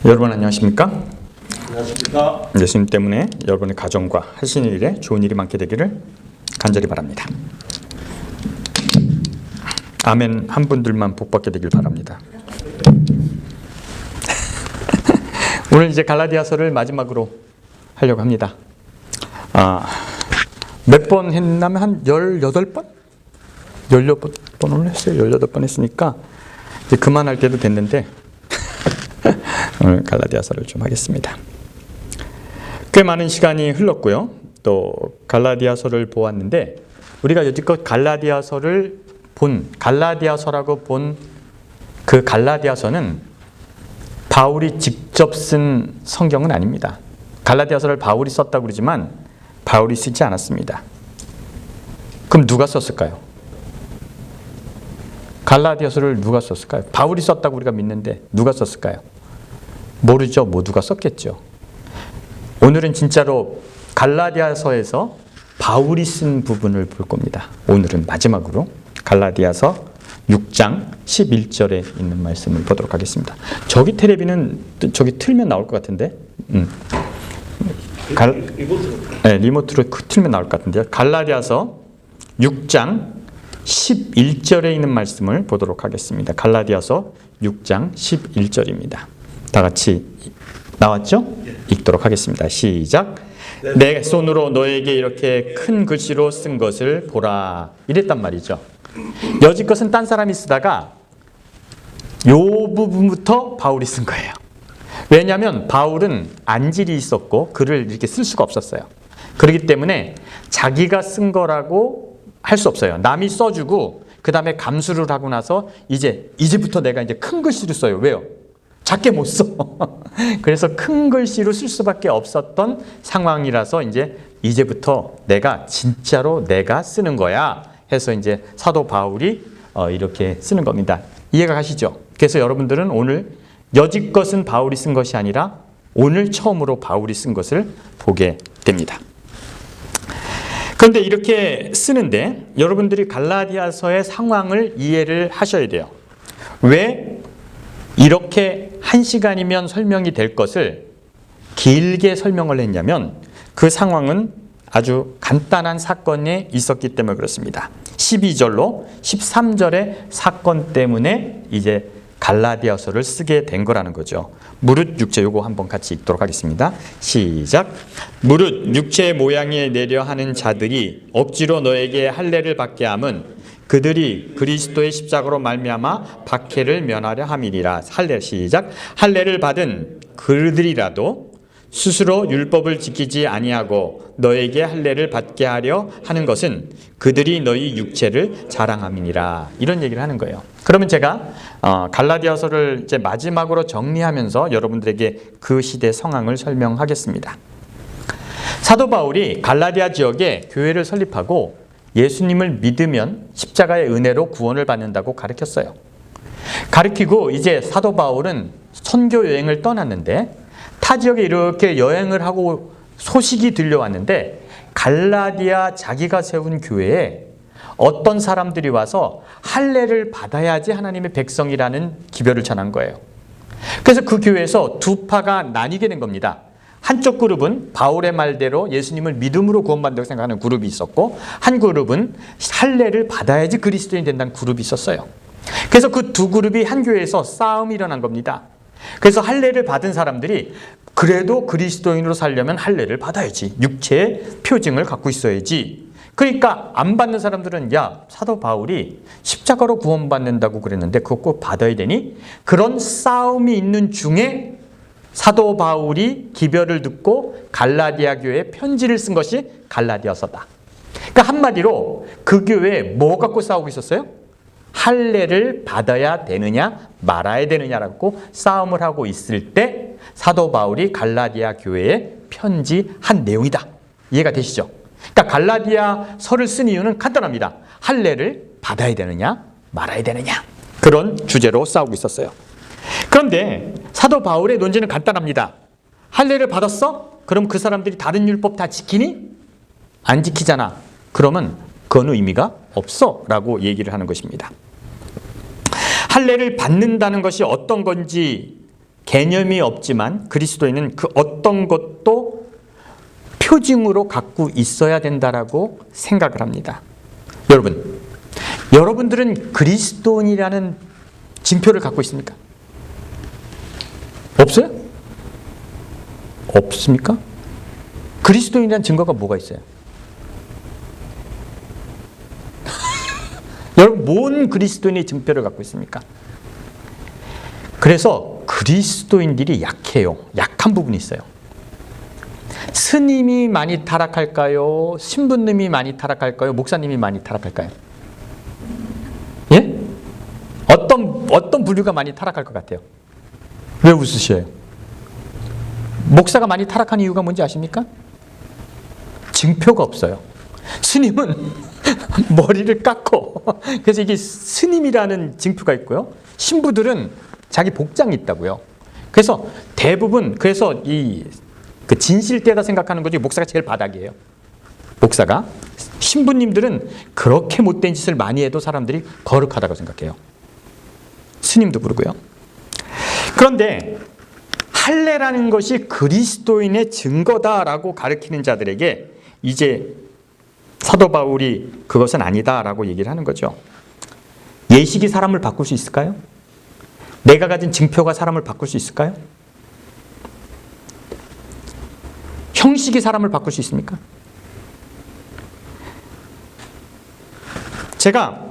여러분 안녕하십니까? 안녕하십니까? 예수님 때문에 여러분의 가정과 하시는 일에 좋은 일이 많게 되기를 간절히 바랍니다. 아멘 한 분들만 복받게 되길 바랍니다. 오늘 이제 갈라디아서를 마지막으로 하려고 합니다. 몇 번 했냐면 한 18번? 18번을 했어요. 18번 했으니까 이제 그만할 때도 됐는데 오늘 갈라디아서를 좀 하겠습니다. 꽤 많은 시간이 흘렀고요. 또 갈라디아서를 보았는데 우리가 여지껏 갈라디아서라고 본 그 갈라디아서는 바울이 직접 쓴 성경은 아닙니다. 갈라디아서를 바울이 썼다고 그러지만 바울이 쓰지 않았습니다. 그럼 누가 썼을까요? 갈라디아서를 누가 썼을까요? 바울이 썼다고 우리가 믿는데 누가 썼을까요? 모르죠. 모두가 썼겠죠. 오늘은 진짜로 갈라디아서에서 바울이 쓴 부분을 볼 겁니다. 오늘은 마지막으로 갈라디아서 6장 11절에 있는 말씀을 보도록 하겠습니다. 저기 텔레비는 저기 틀면 나올 것 같은데 리모트로 틀면 나올 것 같은데요. 갈라디아서 6장 11절에 있는 말씀을 보도록 하겠습니다. 갈라디아서 6장 11절입니다. 다 같이 나왔죠? 읽도록 하겠습니다. 시작. 내 손으로 너에게 이렇게 큰 글씨로 쓴 것을 보라. 이랬단 말이죠. 여지껏은 딴 사람이 쓰다가 요 부분부터 바울이 쓴 거예요. 왜냐하면 바울은 안질이 있었고 글을 이렇게 쓸 수가 없었어요. 그렇기 때문에 자기가 쓴 거라고 할 수 없어요. 남이 써주고 그 다음에 감수를 하고 나서 이제부터 내가 이제 큰 글씨로 써요. 왜요? 작게 못 써. 그래서 큰 글씨로 쓸 수밖에 없었던 상황이라서 이제부터 진짜로 내가 쓰는 거야 해서 이제 사도 바울이 이렇게 쓰는 겁니다. 이해가 가시죠? 그래서 여러분들은 오늘 여지껏은 바울이 쓴 것이 아니라 오늘 처음으로 바울이 쓴 것을 보게 됩니다. 그런데 이렇게 쓰는데 여러분들이 갈라디아서의 상황을 이해를 하셔야 돼요. 왜 이렇게 1시간이면 설명이 될 것을 길게 설명을 했냐면 그 상황은 아주 간단한 사건이 있었기 때문에 그렇습니다. 12절로 13절의 사건 때문에 이제 갈라디아서를 쓰게 된 거라는 거죠. 무릇 육체, 요거 한번 같이 읽도록 하겠습니다. 시작. 무릇 육체의 모양에 내려 하는 자들이 억지로 너에게 할례를 받게 함은 그들이 그리스도의 십자가로 말미암아 박해를 면하려 함이니라. 시작. 할례를 받은 그들이라도 스스로 율법을 지키지 아니하고 너에게 할례를 받게 하려 하는 것은 그들이 너희 육체를 자랑함이니라. 이런 얘기를 하는 거예요. 그러면 제가 갈라디아서를 이제 마지막으로 정리하면서 여러분들에게 그 시대 상황을 설명하겠습니다. 사도 바울이 갈라디아 지역에 교회를 설립하고 예수님을 믿으면 십자가의 은혜로 구원을 받는다고 가르쳤어요. 가르치고 이제 사도 바울은 선교 여행을 떠났는데 타 지역에 이렇게 여행을 하고 소식이 들려왔는데 갈라디아 자기가 세운 교회에 어떤 사람들이 와서 할례를 받아야지 하나님의 백성이라는 기별을 전한 거예요. 그래서 그 교회에서 두 파가 나뉘게 된 겁니다. 한쪽 그룹은 바울의 말대로 예수님을 믿음으로 구원받는다고 생각하는 그룹이 있었고 한 그룹은 할례를 받아야지 그리스도인이 된다는 그룹이 있었어요. 그래서 그 두 그룹이 한 교회에서 싸움이 일어난 겁니다. 그래서 할례를 받은 사람들이 그래도 그리스도인으로 살려면 할례를 받아야지. 육체의 표징을 갖고 있어야지. 그러니까 안 받는 사람들은 사도 바울이 십자가로 구원받는다고 그랬는데 그거 꼭 받아야 되니? 그런 싸움이 있는 중에 사도 바울이 기별을 듣고 갈라디아 교회에 편지를 쓴 것이 갈라디아서다. 그러니까 한마디로 그 교회에 뭐 갖고 싸우고 있었어요? 할례를 받아야 되느냐 말아야 되느냐라고 싸움을 하고 있을 때 사도 바울이 갈라디아 교회에 편지한 내용이다. 이해가 되시죠? 그러니까 갈라디아서를 쓴 이유는 간단합니다. 할례를 받아야 되느냐 말아야 되느냐 그런 주제로 싸우고 있었어요. 그런데 사도 바울의 논지는 간단합니다. 할례를 받았어? 그럼 그 사람들이 다른 율법 다 지키니? 안 지키잖아. 그러면 그건 의미가 없어 라고 얘기를 하는 것입니다. 할례를 받는다는 것이 어떤 건지 개념이 없지만 그리스도인은 그 어떤 것도 표징으로 갖고 있어야 된다라고 생각을 합니다. 여러분들은 그리스도인이라는 징표를 갖고 있습니까? 없어요? 없습니까? 그리스도인이라는 증거가 뭐가 있어요? 여러분, 뭔 그리스도인의 증표를 갖고 있습니까? 그래서 그리스도인들이 약해요. 약한 부분이 있어요. 스님이 많이 타락할까요? 신부님이 많이 타락할까요? 목사님이 많이 타락할까요? 예? 어떤 부류가 많이 타락할 것 같아요? 왜 웃으셔요? 목사가 많이 타락한 이유가 뭔지 아십니까? 증표가 없어요. 스님은 머리를 깎고, 그래서 이게 스님이라는 증표가 있고요. 신부들은 자기 복장이 있다고요. 그래서 대부분, 그래서 그 진실되다 생각하는 거지, 목사가 제일 바닥이에요. 목사가. 신부님들은 그렇게 못된 짓을 많이 해도 사람들이 거룩하다고 생각해요. 스님도 그러고요. 그런데 할례라는 것이 그리스도인의 증거다라고 가르치는 자들에게 이제 사도 바울이 그것은 아니다라고 얘기를 하는 거죠. 예식이 사람을 바꿀 수 있을까요? 내가 가진 증표가 사람을 바꿀 수 있을까요? 형식이 사람을 바꿀 수 있습니까? 제가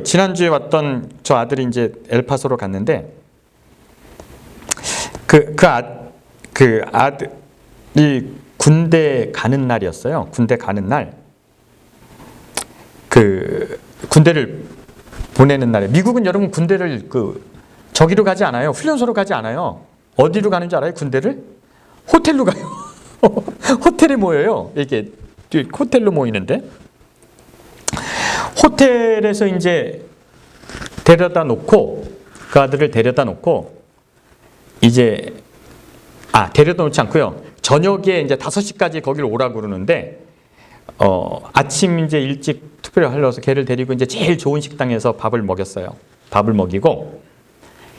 지난주에 왔던 저 아들이 이제 엘파소로 갔는데 그 아들이 군대 가는 날이었어요. 군대 가는 날. 군대를 보내는 날에. 미국은 여러분 군대를 저기로 가지 않아요. 훈련소로 가지 않아요. 어디로 가는 줄 알아요? 군대를? 호텔로 가요. 호텔에 모여요. 이게 호텔로 모이는데. 호텔에서 이제 데려다 놓고, 그 아들을 데려다 놓고, 이제, 데려다 놓지 않고요. 저녁에 이제 5시까지 거기를 오라고 그러는데, 아침 이제 일찍 투표를 하려서 걔를 데리고 이제 제일 좋은 식당에서 밥을 먹였어요. 밥을 먹이고,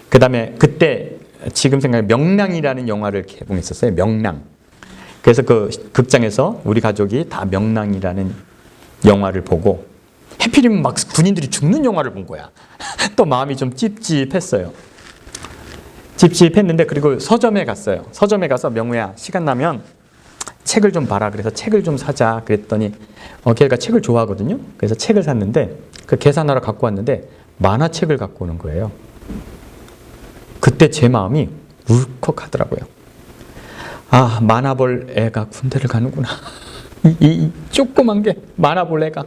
그 다음에 그때 지금 생각해 명랑이라는 영화를 개봉했었어요. 명랑. 그래서 그 극장에서 우리 가족이 다 명랑이라는 영화를 보고, 해필이면 막 군인들이 죽는 영화를 본 거야. 또 마음이 좀 찝찝했어요. 찝찝했는데, 그리고 서점에 갔어요. 서점에 가서 명우야, 시간 나면 책을 좀 봐라. 그래서 책을 좀 사자. 그랬더니 걔가 책을 좋아하거든요. 그래서 책을 샀는데, 그 계산하러 갖고 왔는데 만화책을 갖고 오는 거예요. 그때 제 마음이 울컥하더라고요. 아, 만화 볼 애가 군대를 가는구나. 이 조그만 게 만화 볼 애가.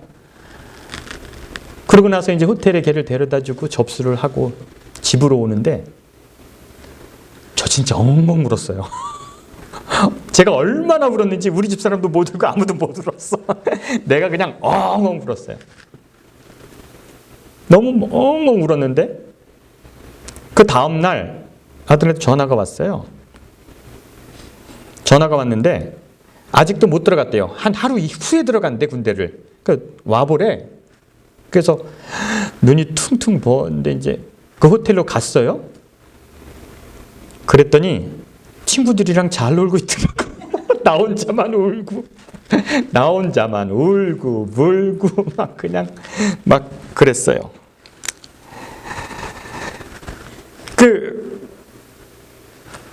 그러고 나서 이제 호텔에 걔를 데려다주고 접수를 하고 집으로 오는데 저 진짜 엉엉 울었어요. 제가 얼마나 울었는지 우리 집 사람도 못 울고 아무도 못 울었어. 내가 그냥 엉엉 울었어요. 너무 엉엉 울었는데 그 다음날 아들한테 전화가 왔어요. 전화가 왔는데 아직도 못 들어갔대요. 한 하루 후에 들어간대, 군대를. 와보래. 그래서 눈이 퉁퉁 부었는데 이제 그 호텔로 갔어요. 그랬더니 친구들이랑 잘 놀고 있더라고. 나 혼자만 울고 울고 막 그냥 막 그랬어요.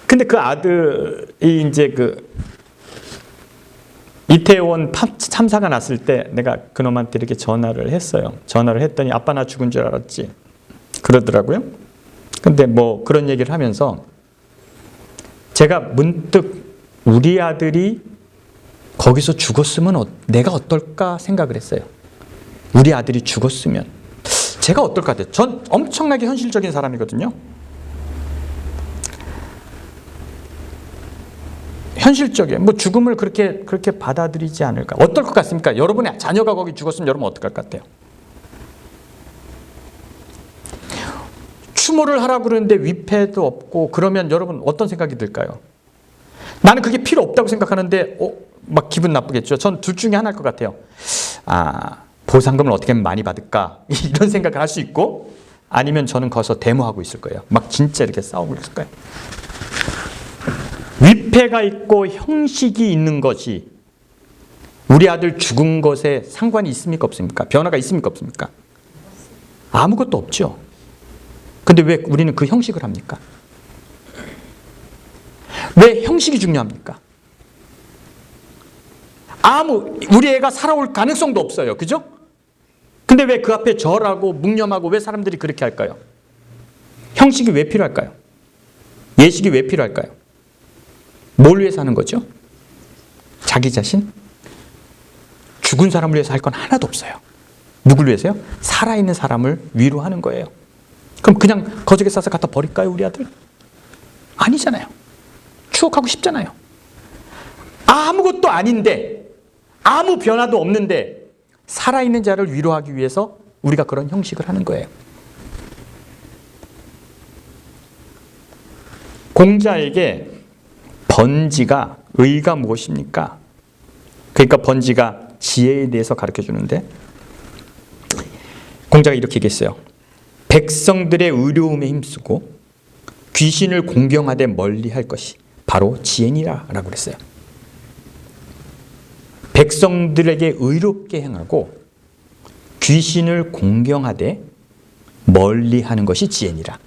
근데 그 아들이 이제 이태원 참사가 났을 때 내가 그놈한테 이렇게 전화를 했어요. 전화를 했더니 아빠 나 죽은 줄 알았지 그러더라고요. 근데 뭐 그런 얘기를 하면서 제가 문득 우리 아들이 거기서 죽었으면 내가 어떨까 생각을 했어요. 우리 아들이 죽었으면 제가 어떨 것 같아요. 전 엄청나게 현실적인 사람이거든요. 현실적이에요. 뭐 죽음을 그렇게 받아들이지 않을까. 어떨 것 같습니까? 여러분의 자녀가 거기 죽었으면 여러분 어떨 것 같아요? 추모를 하라고 그러는데 위패도 없고 그러면 여러분 어떤 생각이 들까요? 나는 그게 필요 없다고 생각하는데 막 기분 나쁘겠죠. 전 둘 중에 하나일 것 같아요. 보상금을 어떻게 하면 많이 받을까? 이런 생각을 할 수 있고, 아니면 저는 거기서 데모하고 있을 거예요. 막 진짜 이렇게 싸우고 있을 거예요. 위패가 있고 형식이 있는 것이 우리 아들 죽은 것에 상관이 있습니까? 없습니까? 변화가 있습니까? 없습니까? 아무것도 없죠. 근데 왜 우리는 그 형식을 합니까? 왜 형식이 중요합니까? 우리 애가 살아올 가능성도 없어요. 그죠? 근데 왜 그 앞에 절하고 묵념하고 왜 사람들이 그렇게 할까요? 형식이 왜 필요할까요? 예식이 왜 필요할까요? 뭘 위해서 하는 거죠? 자기 자신? 죽은 사람을 위해서 할 건 하나도 없어요. 누굴 위해서요? 살아있는 사람을 위로하는 거예요. 그럼 그냥 거적에 싸서 갖다 버릴까요, 우리 아들? 아니잖아요. 추억하고 싶잖아요. 아무것도 아닌데, 아무 변화도 없는데 살아있는 자를 위로하기 위해서 우리가 그런 형식을 하는 거예요. 공자에게 번지가 의가 무엇입니까? 그러니까 번지가 지혜에 대해서 가르쳐 주는데 공자가 이렇게 얘기했어요. 백성들의 의로움에 힘쓰고 귀신을 공경하되 멀리할 것이 바로 지혜니라 라고 그랬어요. 백성들에게 의롭게 행하고 귀신을 공경하되 멀리하는 것이 지혜니라.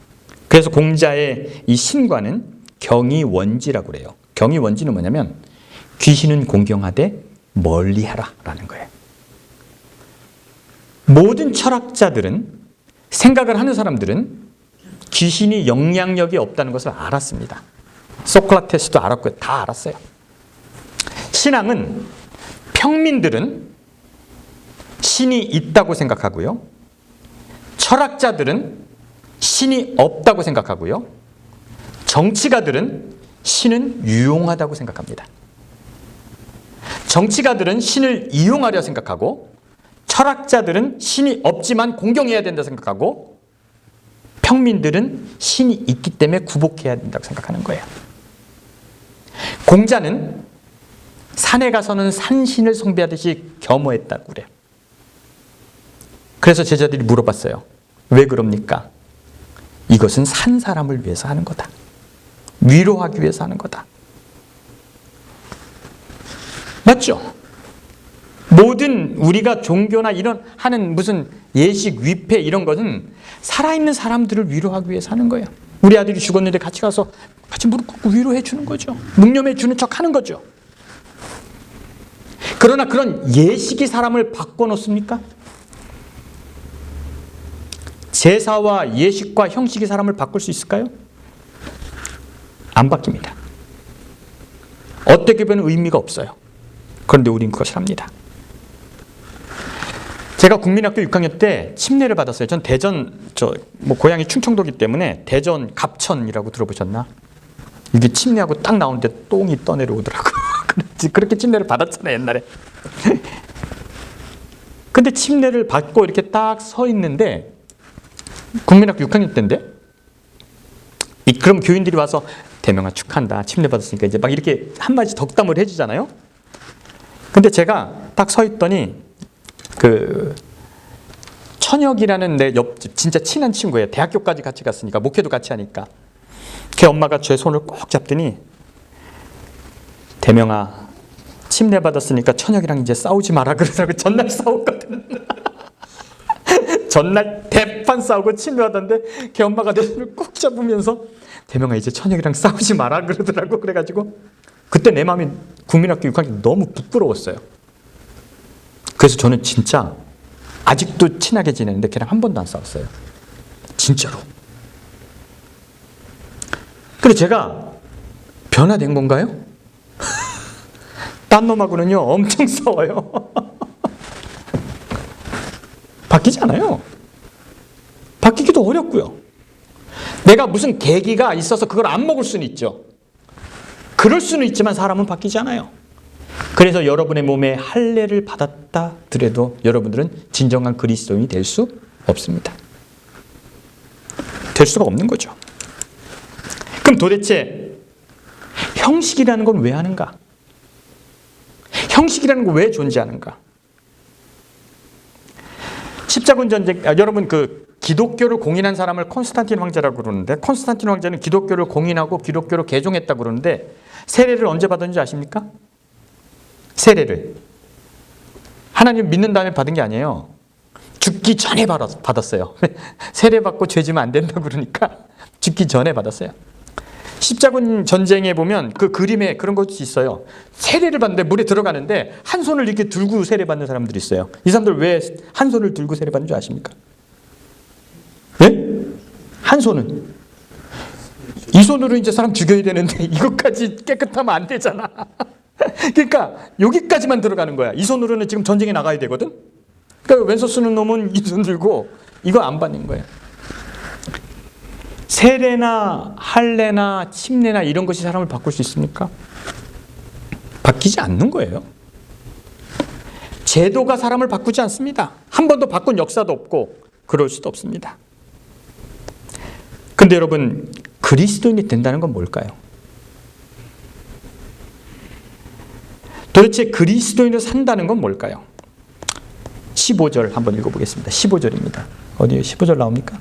그래서 공자의 이 신과는 경이원지라고 그래요. 경이원지는 뭐냐면 귀신은 공경하되 멀리하라 라는 거예요. 모든 철학자들은, 생각을 하는 사람들은 귀신이 영향력이 없다는 것을 알았습니다. 소크라테스도 알았고요. 다 알았어요. 신앙은, 평민들은 신이 있다고 생각하고요. 철학자들은 신이 없다고 생각하고요. 정치가들은 신은 유용하다고 생각합니다. 정치가들은 신을 이용하려 생각하고, 철학자들은 신이 없지만 공경해야 된다 생각하고, 평민들은 신이 있기 때문에 구복해야 된다고 생각하는 거예요. 공자는 산에 가서는 산신을 숭배하듯이 겸허했다고 그래요. 그래서 제자들이 물어봤어요. 왜 그럽니까? 이것은 산 사람을 위해서 하는 거다. 위로하기 위해서 하는 거다. 맞죠? 모든 우리가 종교나 이런 하는 무슨 예식, 위패 이런 것은 살아있는 사람들을 위로하기 위해서 하는 거예요. 우리 아들이 죽었는데 같이 가서 같이 무릎 꿇고 위로해 주는 거죠. 묵념해 주는 척 하는 거죠. 그러나 그런 예식이 사람을 바꿔놓습니까? 제사와 예식과 형식이 사람을 바꿀 수 있을까요? 안 바뀝니다. 어떻게 보면 의미가 없어요. 그런데 우린 그것을 합니다. 제가 국민학교 6학년 때 침례를 받았어요. 전 대전, 고향이 충청도기 때문에 대전 갑천이라고 들어보셨나? 이게 침례하고 딱 나오는데 똥이 떠내려오더라고요. 그렇게 침례를 받았잖아요, 옛날에. 근데 침례를 받고 이렇게 딱 서 있는데, 국민학교 6학년 때인데, 그럼 교인들이 와서 대명아 축하한다, 침례 받았으니까 이제 막 이렇게 한마디 덕담을 해주잖아요. 근데 제가 딱 서 있더니 천혁이라는 내 옆집 진짜 친한 친구예요. 대학교까지 같이 갔으니까, 목회도 같이 하니까. 걔 엄마가 제 손을 꼭 잡더니 대명아 침례 받았으니까 천혁이랑 이제 싸우지 마라 그러더라고. 전날 싸웠거든. 전날 대판 싸우고 침례 받았는데 걔 엄마가 내 손을 꼭 잡으면서 대명아 이제 천혁이랑 싸우지 마라 그러더라고. 그래가지고 그때 내 마음이 국민학교 6학년 너무 부끄러웠어요. 그래서 저는 진짜 아직도 친하게 지내는데 걔랑 한 번도 안 싸웠어요. 진짜로. 근데 제가 변화된 건가요? 딴 놈하고는요 엄청 싸워요. 바뀌지 않아요. 바뀌기도 어렵고요. 내가 무슨 계기가 있어서 그걸 안 먹을 수는 있죠. 그럴 수는 있지만 사람은 바뀌지 않아요. 그래서 여러분의 몸에 할례를 받았다 더라도 여러분들은 진정한 그리스도인이 될 수 없습니다. 될 수가 없는 거죠. 그럼 도대체 형식이라는 건 왜 하는가? 형식이라는 건 왜 존재하는가? 십자군 전쟁, 여러분 기독교를 공인한 사람을 콘스탄틴 황제라고 그러는데, 콘스탄틴 황제는 기독교를 공인하고 기독교로 개종했다고 그러는데 세례를 언제 받았는지 아십니까? 세례를 하나님 믿는 다음에 받은 게 아니에요. 죽기 전에 받았어요. 세례 받고 죄 지면 안 된다고 그러니까 죽기 전에 받았어요. 십자군 전쟁에 보면 그 그림에 그런 것이 있어요. 세례를 받는데 물에 들어가는데 한 손을 이렇게 들고 세례 받는 사람들이 있어요. 이 사람들 왜 한 손을 들고 세례 받는 줄 아십니까? 예? 한 손은. 이 손으로 이제 사람 죽여야 되는데 이것까지 깨끗하면 안 되잖아. 그러니까 여기까지만 들어가는 거야. 이 손으로는 지금 전쟁에 나가야 되거든. 그러니까 왼손 쓰는 놈은 이 손 들고 이거 안 받는 거예요. 세례나 할례나 침례나 이런 것이 사람을 바꿀 수 있습니까? 바뀌지 않는 거예요. 제도가 사람을 바꾸지 않습니다. 한 번도 바꾼 역사도 없고 그럴 수도 없습니다. 근데 여러분, 그리스도인이 된다는 건 뭘까요? 도대체 그리스도인으로 산다는 건 뭘까요? 15절 한번 읽어보겠습니다. 15절입니다. 어디에 15절 나옵니까?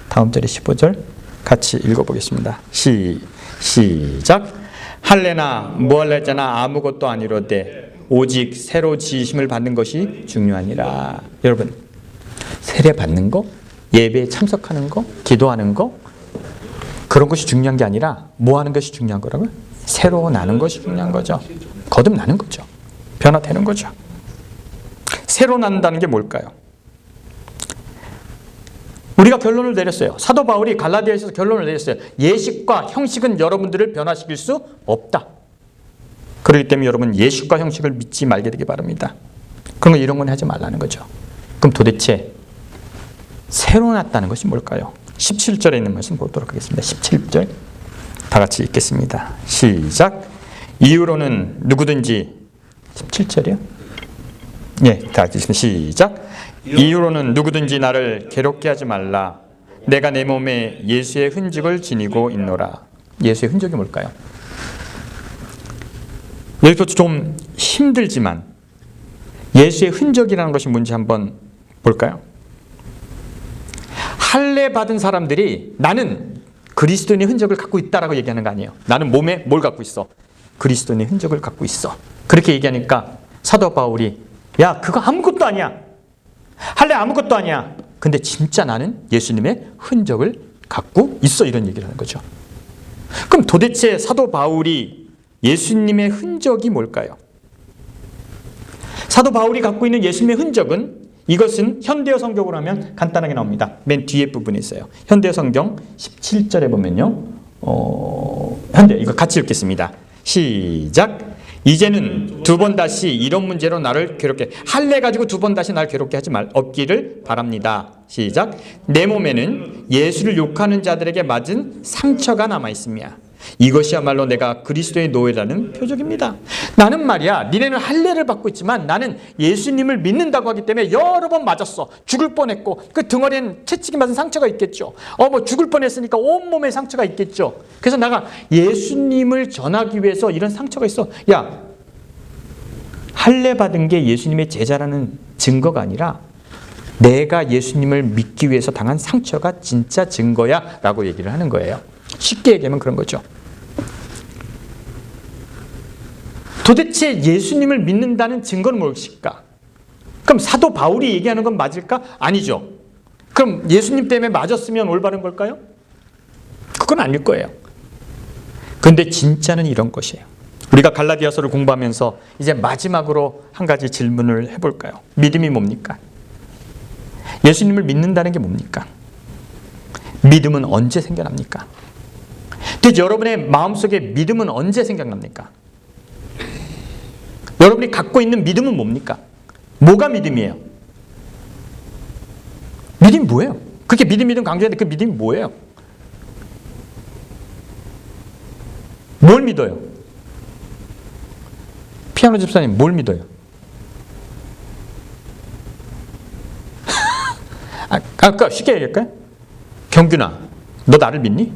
다음 절에 15절 같이 읽어보겠습니다. 시작. 할례나 무할례자나 아무것도 아니로되 오직 새로 지으심을 받는 것이 중요하니라. 여러분, 세례 받는 거, 예배에 참석하는 거, 기도하는 거, 그런 것이 중요한 게 아니라 뭐 하는 것이 중요한 거라고요? 새로 나는 것이 중요한 거죠. 거듭나는 거죠. 변화되는 거죠. 새로 난다는 게 뭘까요? 우리가 결론을 내렸어요. 사도 바울이 갈라디아에서 결론을 내렸어요. 예식과 형식은 여러분들을 변화시킬 수 없다. 그렇기 때문에 여러분, 예식과 형식을 믿지 말게 되기 바랍니다. 그런 거 이런 건 하지 말라는 거죠. 그럼 도대체 새로 났다는 것이 뭘까요? 17절에 있는 말씀 보도록 하겠습니다. 17절 다 같이 읽겠습니다. 시작. 이후로는 누구든지 17절이요? 예, 다 같이 읽습니다. 시작. 이후로는 누구든지 나를 괴롭게 하지 말라. 내가 내 몸에 예수의 흔적을 지니고 있노라. 예수의 흔적이 뭘까요? 여기서 좀 힘들지만 예수의 흔적이라는 것이 뭔지 한번 볼까요? 할례 받은 사람들이 나는 그리스도인의 흔적을 갖고 있다라고 얘기하는 거 아니에요. 나는 몸에 뭘 갖고 있어? 그리스도인의 흔적을 갖고 있어. 그렇게 얘기하니까 사도 바울이 야, 그거 아무것도 아니야. 할례 아무것도 아니야. 근데 진짜 나는 예수님의 흔적을 갖고 있어. 이런 얘기를 하는 거죠. 그럼 도대체 사도 바울이 예수님의 흔적이 뭘까요? 사도 바울이 갖고 있는 예수님의 흔적은, 이것은 현대어 성경으로 하면 간단하게 나옵니다. 맨 뒤에 부분에 있어요. 현대어 성경 17절에 보면요. 현대 이거 같이 읽겠습니다. 시작. 이제는 두 번 다시 이런 문제로 나를 괴롭게, 할례 가지고 두 번 다시 나를 괴롭게 하지 없기를 바랍니다. 시작. 내 몸에는 예수를 욕하는 자들에게 맞은 상처가 남아있으며 이것이야말로 내가 그리스도의 노예라는 표적입니다. 나는 말이야, 니네는 할례를 받고 있지만 나는 예수님을 믿는다고 하기 때문에 여러 번 맞았어. 죽을 뻔했고 그 등어리엔 채찍이 맞은 상처가 있겠죠. 뭐 죽을 뻔했으니까 온몸에 상처가 있겠죠. 그래서 내가 예수님을 전하기 위해서 이런 상처가 있어. 야, 할례 받은 게 예수님의 제자라는 증거가 아니라 내가 예수님을 믿기 위해서 당한 상처가 진짜 증거야 라고 얘기를 하는 거예요. 쉽게 얘기하면 그런 거죠. 도대체 예수님을 믿는다는 증거는 무엇일까? 그럼 사도 바울이 얘기하는 건 맞을까? 아니죠. 그럼 예수님 때문에 맞았으면 올바른 걸까요? 그건 아닐 거예요. 그런데 진짜는 이런 것이에요. 우리가 갈라디아서를 공부하면서 이제 마지막으로 한 가지 질문을 해볼까요? 믿음이 뭡니까? 예수님을 믿는다는 게 뭡니까? 믿음은 언제 생겨납니까? 대체 여러분의 마음속에 믿음은 언제 생각납니까? 여러분이 갖고 있는 믿음은 뭡니까? 뭐가 믿음이에요? 믿음이 뭐예요? 그렇게 믿음 강조했는데 그 믿음이 뭐예요? 뭘 믿어요? 피아노 집사님 뭘 믿어요? 아까 쉽게 얘기할까요? 경균아, 너 나를 믿니?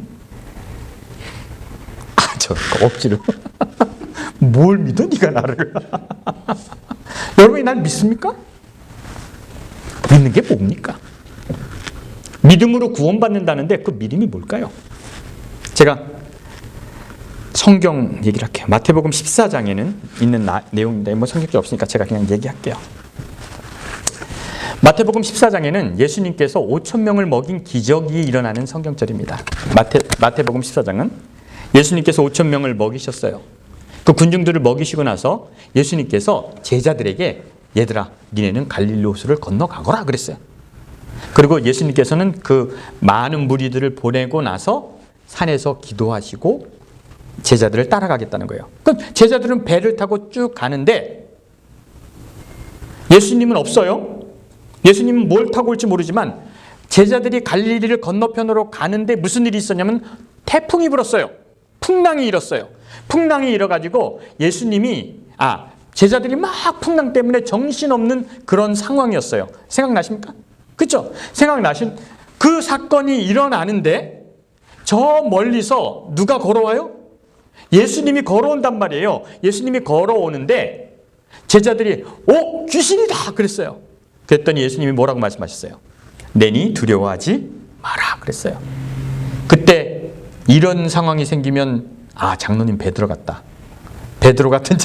저 억지로 뭘 믿어 네가 나를? 여러분이 날 믿습니까? 믿는 게 뭡니까? 믿음으로 구원받는다는데 그 믿음이 뭘까요? 제가 성경 얘기를 할게요. 마태복음 14장에는 있는 내용인데 뭐 성경이 없으니까 제가 그냥 얘기할게요. 마태복음 14장에는 예수님께서 5,000명을 먹인 기적이 일어나는 성경절입니다. 마태복음 14장은 예수님께서 5,000명을 먹이셨어요. 그 군중들을 먹이시고 나서 예수님께서 제자들에게 얘들아, 니네는 갈릴리 호수를 건너가거라 그랬어요. 그리고 예수님께서는 그 많은 무리들을 보내고 나서 산에서 기도하시고 제자들을 따라가겠다는 거예요. 그럼 제자들은 배를 타고 쭉 가는데 예수님은 없어요. 예수님은 뭘 타고 올지 모르지만 제자들이 갈릴리를 건너편으로 가는데 무슨 일이 있었냐면 태풍이 불었어요. 풍랑이 일었어요. 풍랑이 일어가지고 제자들이 막 풍랑 때문에 정신없는 그런 상황이었어요. 생각나십니까? 그렇죠? 생각나신 그 사건이 일어나는데 저 멀리서 누가 걸어와요? 예수님이 걸어온단 말이에요. 예수님이 걸어오는데 제자들이 귀신이다 그랬어요. 그랬더니 예수님이 뭐라고 말씀하셨어요? 내니 두려워하지 마라 그랬어요. 그때 이런 상황이 생기면 장로님 베드로 같다. 베드로 같은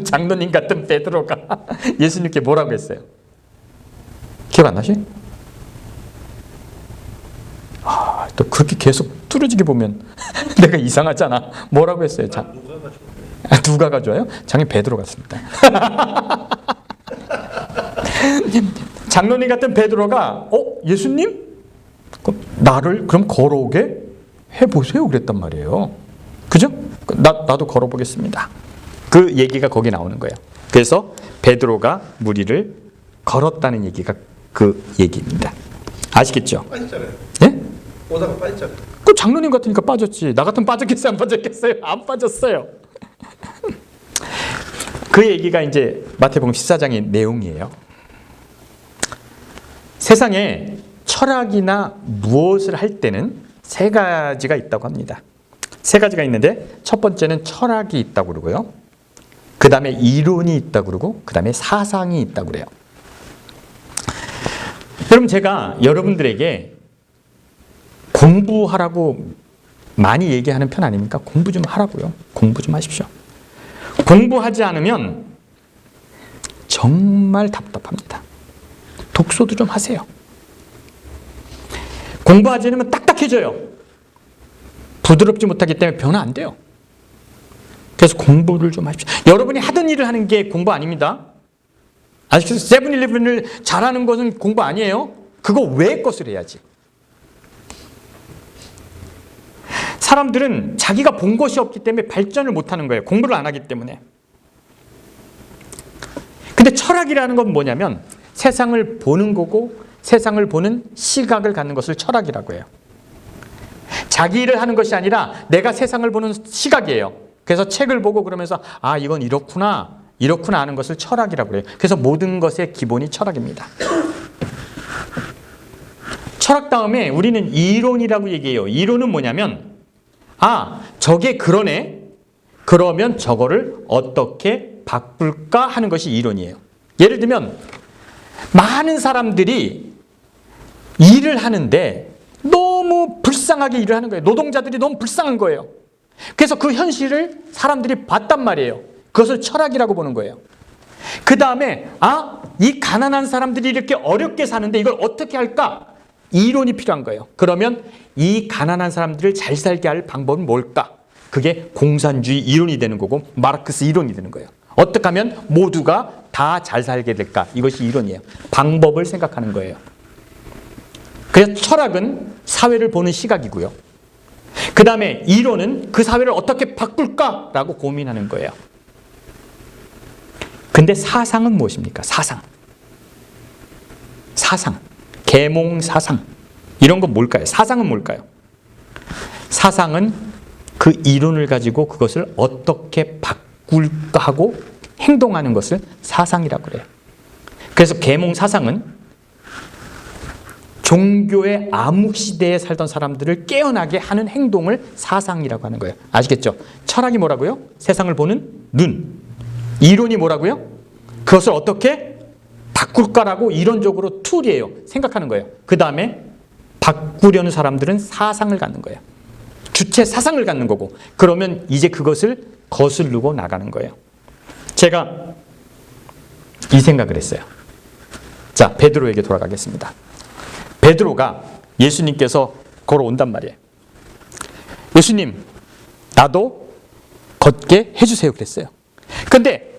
장로님 같은 베드로가 예수님께 뭐라고 했어요? 기억 안 나시? 또 그렇게 계속 뚫어지게 보면 내가 이상하잖아. 뭐라고 했어요? 누가 가져와요? 장에 베드로 같습니다. 장로님 같은 베드로가 예수님? 나를 그럼 걸어오게 해보세요 그랬단 말이에요. 그죠? 나도 걸어보겠습니다. 그 얘기가 거기 나오는 거예요. 그래서 베드로가 무리를 걸었다는 얘기가 그 얘기입니다. 아시겠죠? 빠졌잖아요. 예? 오다가 빠졌잖아요. 그 장로님 같으니까 빠졌지. 나 같으면 빠졌겠어요? 안 빠졌겠어요? 안 빠졌어요. 그 얘기가 이제 마태복음 14장의 내용이에요. 세상에 철학이나 무엇을 할 때는 세 가지가 있다고 합니다. 세 가지가 있는데 첫 번째는 철학이 있다고 그러고요. 그 다음에 이론이 있다고 그러고 그 다음에 사상이 있다고 그래요. 여러분 제가 여러분들에게 공부하라고 많이 얘기하는 편 아닙니까? 공부 좀 하라고요. 공부 좀 하십시오. 공부하지 않으면 정말 답답합니다. 독서도 좀 하세요. 공부하지 않으면 딱딱해져요. 부드럽지 못하기 때문에 변화 안 돼요. 그래서 공부를 좀 하십시오. 여러분이 하던 일을 하는 게 공부 아닙니다. 아시겠어요? 세븐일레븐을 잘하는 것은 공부 아니에요. 그거 외의 것을 해야지. 사람들은 자기가 본 것이 없기 때문에 발전을 못하는 거예요. 공부를 안 하기 때문에. 근데 철학이라는 건 뭐냐면 세상을 보는 거고 세상을 보는 시각을 갖는 것을 철학이라고 해요. 자기 일을 하는 것이 아니라 내가 세상을 보는 시각이에요. 그래서 책을 보고 그러면서 이건 이렇구나 하는 것을 철학이라고 해요. 그래서 모든 것의 기본이 철학입니다. 철학 다음에 우리는 이론이라고 얘기해요. 이론은 뭐냐면 저게 그러네. 그러면 저거를 어떻게 바꿀까 하는 것이 이론이에요. 예를 들면 많은 사람들이 일을 하는데 너무 불쌍하게 일을 하는 거예요. 노동자들이 너무 불쌍한 거예요. 그래서 그 현실을 사람들이 봤단 말이에요. 그것을 철학이라고 보는 거예요. 그 다음에 이 가난한 사람들이 이렇게 어렵게 사는데 이걸 어떻게 할까? 이론이 필요한 거예요. 그러면 이 가난한 사람들을 잘 살게 할 방법은 뭘까? 그게 공산주의 이론이 되는 거고 마르크스 이론이 되는 거예요. 어떻게 하면 모두가 다 잘 살게 될까? 이것이 이론이에요. 방법을 생각하는 거예요. 그래서 철학은 사회를 보는 시각이고요. 그 다음에 이론은 그 사회를 어떻게 바꿀까라고 고민하는 거예요. 근데 사상은 무엇입니까? 사상. 계몽 사상. 이런 건 뭘까요? 사상은 뭘까요? 사상은 그 이론을 가지고 그것을 어떻게 바꿀까 하고 행동하는 것을 사상이라고 그래요. 그래서 계몽 사상은 종교의 암흑시대에 살던 사람들을 깨어나게 하는 행동을 사상이라고 하는 거예요. 아시겠죠? 철학이 뭐라고요? 세상을 보는 눈. 이론이 뭐라고요? 그것을 어떻게 바꿀까라고 이론적으로 툴이에요. 생각하는 거예요. 그 다음에 바꾸려는 사람들은 사상을 갖는 거예요. 주체 사상을 갖는 거고, 그러면 이제 그것을 거스르고 나가는 거예요. 제가 이 생각을 했어요. 자, 베드로에게 돌아가겠습니다. 베드로가 예수님께서 걸어온단 말이에요. 예수님, 나도 걷게 해주세요 그랬어요. 근데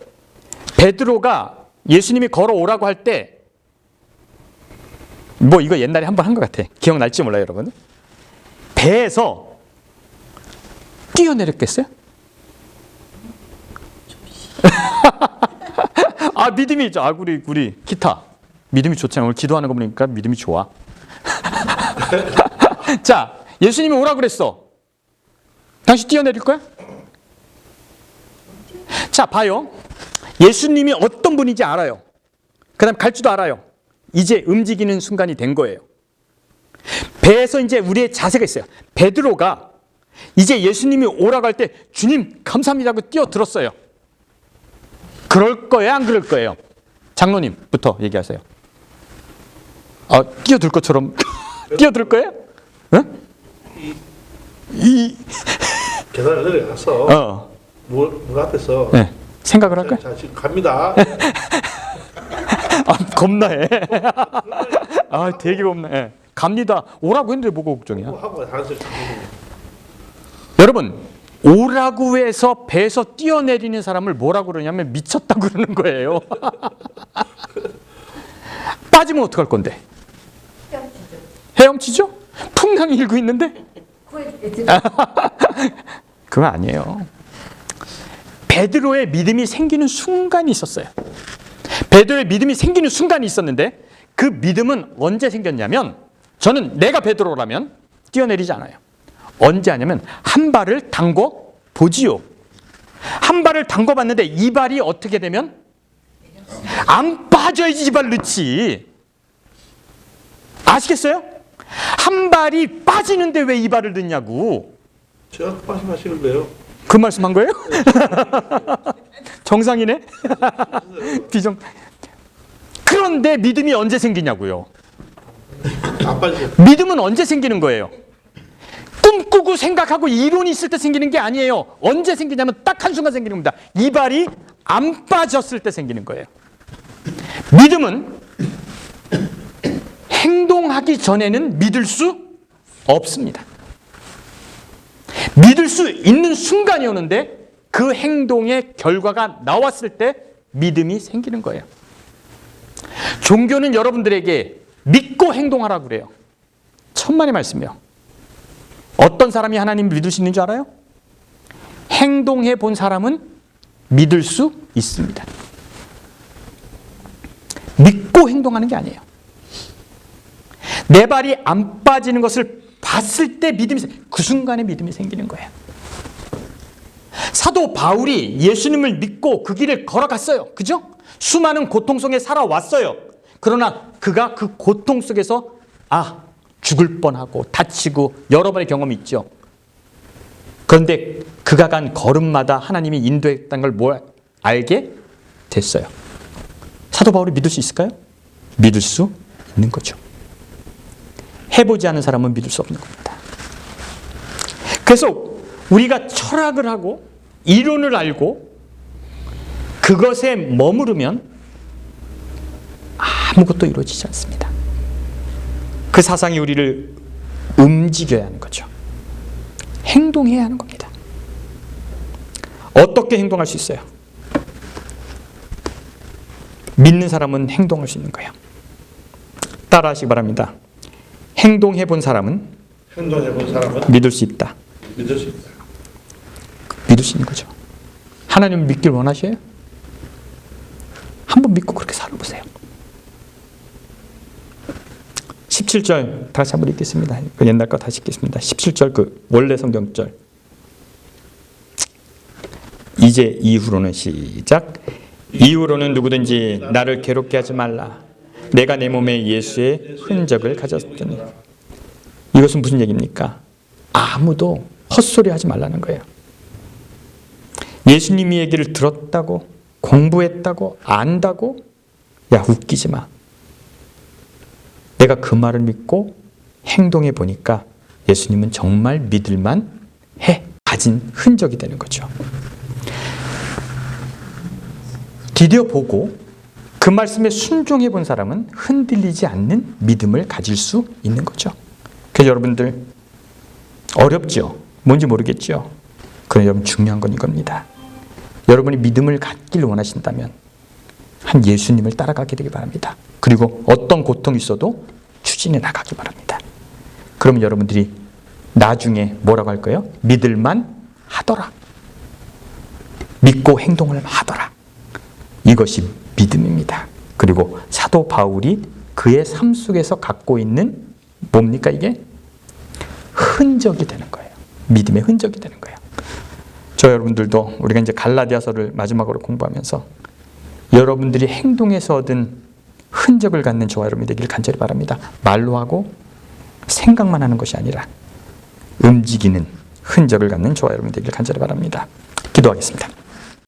베드로가 예수님이 걸어오라고 할 때, 뭐 이거 옛날에 한번 한 것 같아. 기억날지 몰라요 여러분. 배에서 뛰어내렸겠어요? 아, 믿음이 있죠. 아, 우리 기타 믿음이 좋잖아요. 오늘 기도하는 거 보니까 믿음이 좋아. 자, 예수님이 오라 그랬어. 당신 뛰어내릴 거야? 자, 봐요. 예수님이 어떤 분인지 알아요. 그 다음 갈 줄도 알아요. 이제 움직이는 순간이 된 거예요. 배에서 이제 우리의 자세가 있어요. 베드로가 이제 예수님이 오라고 할 때 주님 감사합니다 하고 뛰어들었어요. 그럴 거예요, 안 그럴 거예요? 장로님부터 얘기하세요. 아, 뛰어들 것처럼 뛰어들 거예요? 응? 계단을 내려가서 물 앞에서 네, 생각을 할까요? 자, 지금 갑니다. 아, 겁나해. 아, 되게 겁나해. 갑니다. 오라고 했는데 뭐가 걱정이야? 하고 단술 여러분, 오라고 해서 배에서 뛰어내리는 사람을 뭐라고 그러냐면 미쳤다고 그러는 거예요. 빠지면 어떡할 건데? 헤엄치죠? 풍랑이 일고 있는데? 그건 아니에요. 베드로의 믿음이 생기는 순간이 있었어요. 베드로의 믿음이 생기는 순간이 있었는데, 그 믿음은 언제 생겼냐면, 저는 내가 베드로라면 뛰어내리지 않아요. 언제 하냐면 한 발을 담궈 보지요. 한 발을 담궈 봤는데 이 발이 어떻게 되면 안 빠져야지 이 발을 넣지. 아시겠어요? 한 발이 빠지는데 왜 이 발을 넣냐고. 제가 말씀하시는데요. 그 말씀한 거예요? 정상이네? 비정. 그런데 믿음이 언제 생기냐고요. 안 빠지죠. 믿음은 언제 생기는 거예요? 꿈꾸고 생각하고 이론이 있을 때 생기는 게 아니에요. 언제 생기냐면 딱 한순간 생기는 겁니다. 이 발이 안 빠졌을 때 생기는 거예요. 믿음은 행동하기 전에는 믿을 수 없습니다. 믿을 수 있는 순간이 오는데 그 행동의 결과가 나왔을 때 믿음이 생기는 거예요. 종교는 여러분들에게 믿고 행동하라고 그래요. 천만의 말씀이요. 어떤 사람이 하나님을 믿을 수 있는 줄 알아요? 행동해 본 사람은 믿을 수 있습니다. 믿고 행동하는 게 아니에요. 내 발이 안 빠지는 것을 봤을 때 믿음이 그 순간에 믿음이 생기는 거예요. 사도 바울이 예수님을 믿고 그 길을 걸어갔어요. 그죠? 수많은 고통 속에 살아왔어요. 그러나 그가 그 고통 속에서 죽을 뻔하고 다치고 여러 번의 경험이 있죠. 그런데 그가 간 걸음마다 하나님이 인도했다는 걸 알게 됐어요. 사도 바울이 믿을 수 있을까요? 믿을 수 있는 거죠. 해보지 않은 사람은 믿을 수 없는 겁니다. 그래서 우리가 철학을 하고 이론을 알고 그것에 머무르면 아무것도 이루어지지 않습니다. 그 사상이 우리를 움직여야 하는 거죠. 행동해야 하는 겁니다. 어떻게 행동할 수 있어요? 믿는 사람은 행동할 수 있는 거예요. 따라하시기 바랍니다. 행동해 본 사람은 믿을 수 있다. 믿을 수 있다. 믿을 수 있는 거죠. 하나님을 믿길 원하셔요? 한번 믿고 그렇게 살아보세요. 17절 다 같이 한번 읽겠습니다. 그 옛날 거 다시 읽겠습니다. 17절 그 원래 성경절. 이제 이후로는 시작. 이후로는 누구든지 나를 괴롭게 하지 말라. 내가 내 몸에 예수의 흔적을 가졌더니. 이것은 무슨 얘기입니까? 아무도 헛소리 하지 말라는 거예요. 예수님 얘기를 들었다고 공부했다고 안다고 야 웃기지 마. 내가 그 말을 믿고 행동해 보니까 예수님은 정말 믿을만 해. 가진 흔적이 되는 거죠. 디뎌 보고 그 말씀에 순종해 본 사람은 흔들리지 않는 믿음을 가질 수 있는 거죠. 그래서 여러분들 어렵죠? 뭔지 모르겠죠? 그런데 여러분 중요한 건 이겁니다. 여러분이 믿음을 갖기를 원하신다면 한 예수님을 따라가게 되기 바랍니다. 그리고 어떤 고통이 있어도 추진해 나가기 바랍니다. 그러면 여러분들이 나중에 뭐라고 할 거예요? 믿을만 하더라. 믿고 행동을 하더라. 이것이 믿음입니다. 그리고 사도 바울이 그의 삶 속에서 갖고 있는 뭡니까 이게? 흔적이 되는 거예요. 믿음의 흔적이 되는 거예요. 저 여러분들도 우리가 이제 갈라디아서를 마지막으로 공부하면서 여러분들이 행동에서 얻은 흔적을 갖는 저와 여러분이 되기를 간절히 바랍니다. 말로 하고 생각만 하는 것이 아니라 움직이는 흔적을 갖는 저와 여러분이 되기를 간절히 바랍니다. 기도하겠습니다.